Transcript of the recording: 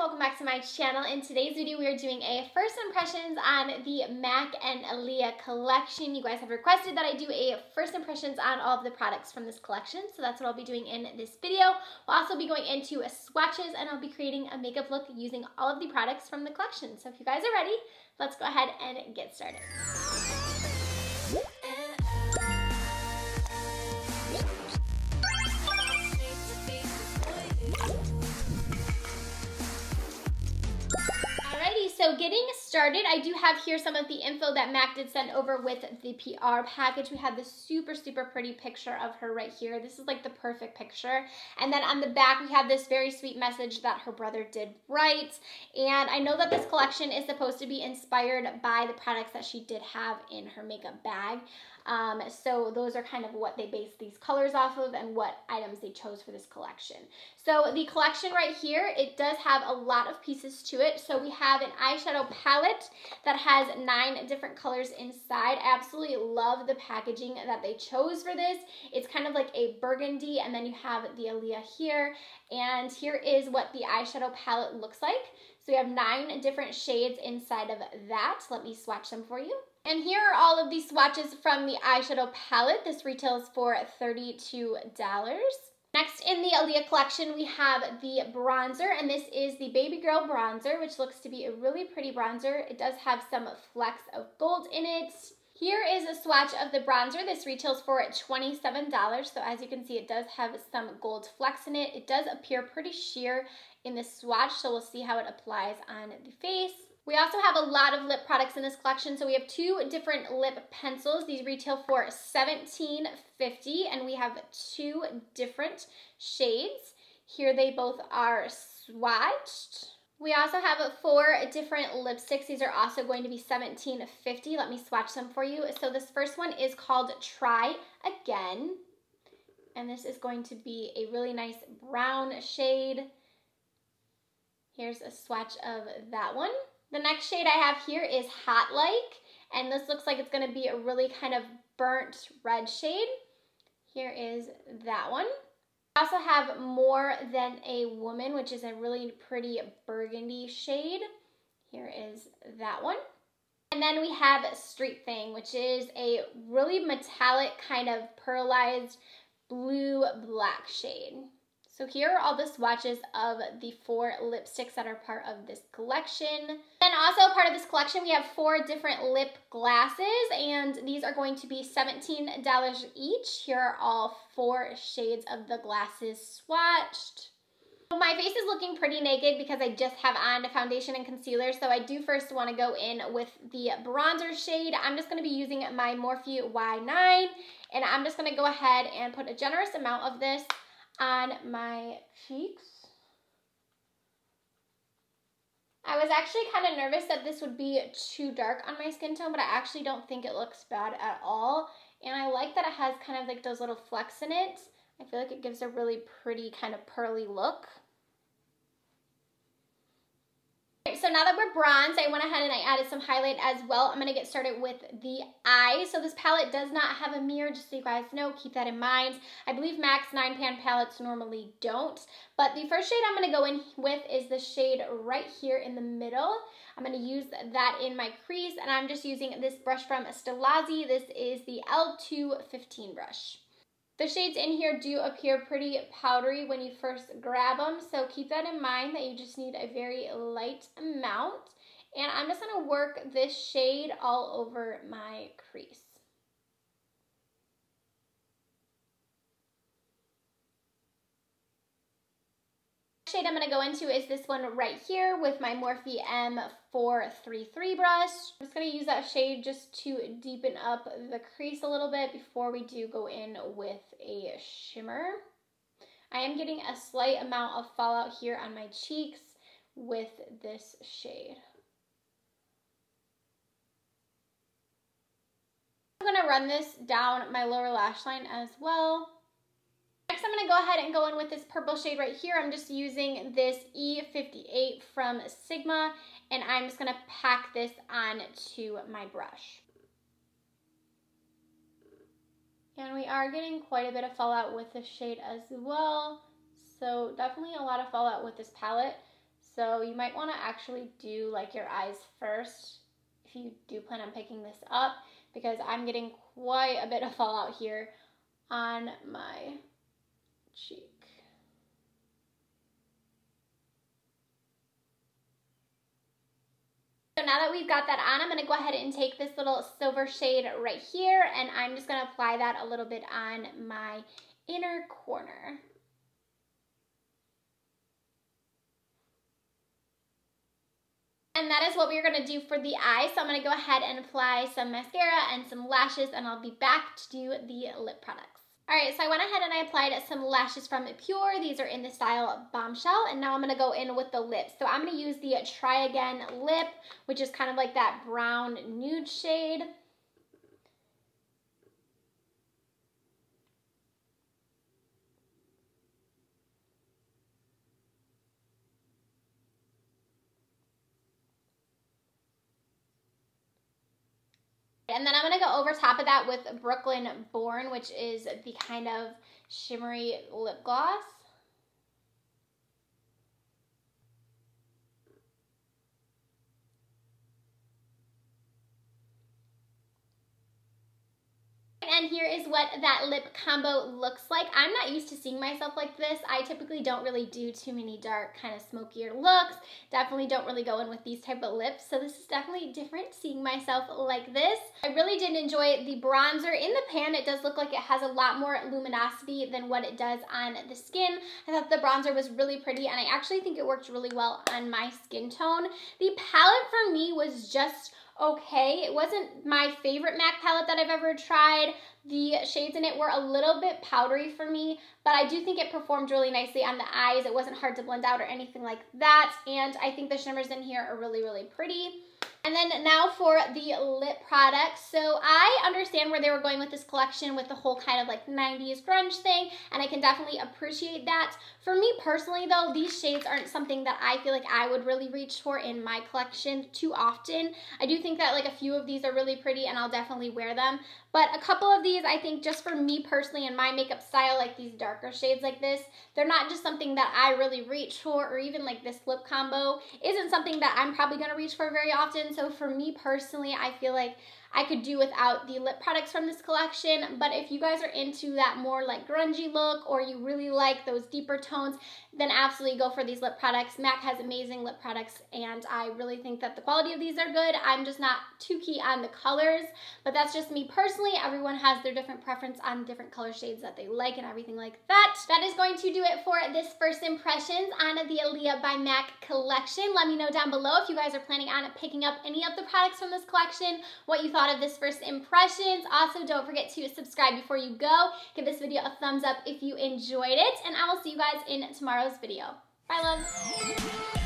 welcome back to my channel. In today's video we are doing a first impressions on the Mac and Aaliyah collection. You guys have requested that I do a first impressions on all of the products from this collection, so that's what I'll be doing in this video. We'll also be going into swatches and I'll be creating a makeup look using all of the products from the collection. So if you guys are ready, let's go ahead and get started. So getting started, I do have here some of the info that Mac did send over with the PR package. We have this super pretty picture of her right here. This is like the perfect picture. And then on the back, we have this very sweet message that her brother did write. And I know that this collection is supposed to be inspired by the products that she did have in her makeup bag. So those are kind of what they based these colors off of and what items they chose for this collection. So the collection right here, it does have a lot of pieces to it. So we have an eyeshadow palette that has 9 different colors inside. I absolutely love the packaging that they chose for this. It's kind of like a burgundy, and then you have the Aaliyah here. And here is what the eyeshadow palette looks like. So we have 9 different shades inside of that. Let me swatch them for you. And here are all of the swatches from the eyeshadow palette. This retails for $32. Next in the Aaliyah collection, we have the bronzer, and this is the Baby Girl bronzer, which looks to be a really pretty bronzer. It does have some flecks of gold in it. Here is a swatch of the bronzer. This retails for $27. So as you can see, it does have some gold flecks in it. It does appear pretty sheer in the swatch, so we'll see how it applies on the face. We also have a lot of lip products in this collection. So we have 2 different lip pencils. These retail for $17.50, and we have 2 different shades. Here they both are swatched. We also have 4 different lipsticks. These are also going to be $17.50. Let me swatch them for you. So this first one is called Try Again, and this is going to be a really nice brown shade. Here's a swatch of that one. The next shade I have here is Hot Like, and this looks like it's going to be a really kind of burnt red shade. Here is that one. I also have More Than a Woman, which is a really pretty burgundy shade. Here is that one. And then we have Street Thing, which is a really metallic kind of pearlized blue-black shade. So here are all the swatches of the 4 lipsticks that are part of this collection. Then also part of this collection, we have 4 different lip glasses, and these are going to be $17 each. Here are all 4 shades of the glasses swatched. My face is looking pretty naked because I just have on foundation and concealer, so I do first want to go in with the bronzer shade. I'm just going to be using my Morphe Y9, and I'm just going to go ahead and put a generous amount of this on my cheeks. I was actually kind of nervous that this would be too dark on my skin tone, but I actually don't think it looks bad at all. And I like that it has kind of like those little flecks in it. I feel like it gives a really pretty kind of pearly look. So now that we're bronzed, I went ahead and I added some highlight as well. I'm going to get started with the eyes. So this palette does not have a mirror, just so you guys know. Keep that in mind. I believe Mac's 9-pan palettes normally don't. But the first shade I'm going to go in with is the shade right here in the middle. I'm going to use that in my crease, and I'm just using this brush from Stilazzi. This is the L215 brush. The shades in here do appear pretty powdery when you first grab them, so keep that in mind that you just need a very light amount. And I'm just going to work this shade all over my crease. The shade I'm going to go into is this one right here with my Morphe M433 brush. I'm just going to use that shade just to deepen up the crease a little bit before we do go in with a shimmer. I am getting a slight amount of fallout here on my cheeks with this shade. I'm going to run this down my lower lash line as well. Next, I'm going to go ahead and go in with this purple shade right here. I'm just using this E58 from Sigma, and I'm just going to pack this onto my brush. And we are getting quite a bit of fallout with this shade as well. So definitely a lot of fallout with this palette. So you might want to actually do like your eyes first if you do plan on picking this up, because I'm getting quite a bit of fallout here on my cheek. So now that we've got that on, I'm going to go ahead and take this little silver shade right here, and I'm just going to apply that a little bit on my inner corner. And that is what we're going to do for the eyes. So I'm going to go ahead and apply some mascara and some lashes, and I'll be back to do the lip products. Alright, so I went ahead and I applied some lashes from Pure. These are in the style Bombshell, and now I'm going to go in with the lips. So I'm going to use the Try Again lip, which is kind of like that brown nude shade. And then I'm going to go over top of that with Brooklyn Born, which is the kind of shimmery lip gloss. And here is what that lip combo looks like. I'm not used to seeing myself like this. I typically don't really do too many dark, kind of smokier looks. Definitely don't really go in with these type of lips. So this is definitely different, seeing myself like this. I really did enjoy the bronzer. In the pan, it does look like it has a lot more luminosity than what it does on the skin. I thought the bronzer was really pretty, and I actually think it worked really well on my skin tone. The palette for me was just okay. It wasn't my favorite MAC palette that I've ever tried. The shades in it were a little bit powdery for me, but I do think it performed really nicely on the eyes. It wasn't hard to blend out or anything like that, and I think the shimmers in here are really, really pretty. And then now for the lip products. So I understand where they were going with this collection with the whole kind of like 90s grunge thing, and I can definitely appreciate that. For me personally though, these shades aren't something that I feel like I would really reach for in my collection too often. I do think that like a few of these are really pretty and I'll definitely wear them, but a couple of these I think just for me personally and my makeup style, like these darker shades like this, they're not just something that I really reach for, or even like this lip combo isn't something that I'm probably going to reach for very often. So for me personally, I feel like I could do without the lip products from this collection, but if you guys are into that more like grungy look, or you really like those deeper tones, then absolutely go for these lip products. MAC has amazing lip products, and I really think that the quality of these are good. I'm just not too keen on the colors, but that's just me personally. Everyone has their different preference on different color shades that they like and everything like that. That is going to do it for this first impressions on the Aaliyah by MAC collection. Let me know down below if you guys are planning on picking up any of the products from this collection, what you thought of this first impressions. Also, don't forget to subscribe before you go. Give this video a thumbs up if you enjoyed it, and I will see you guys in tomorrow's video. Bye, loves.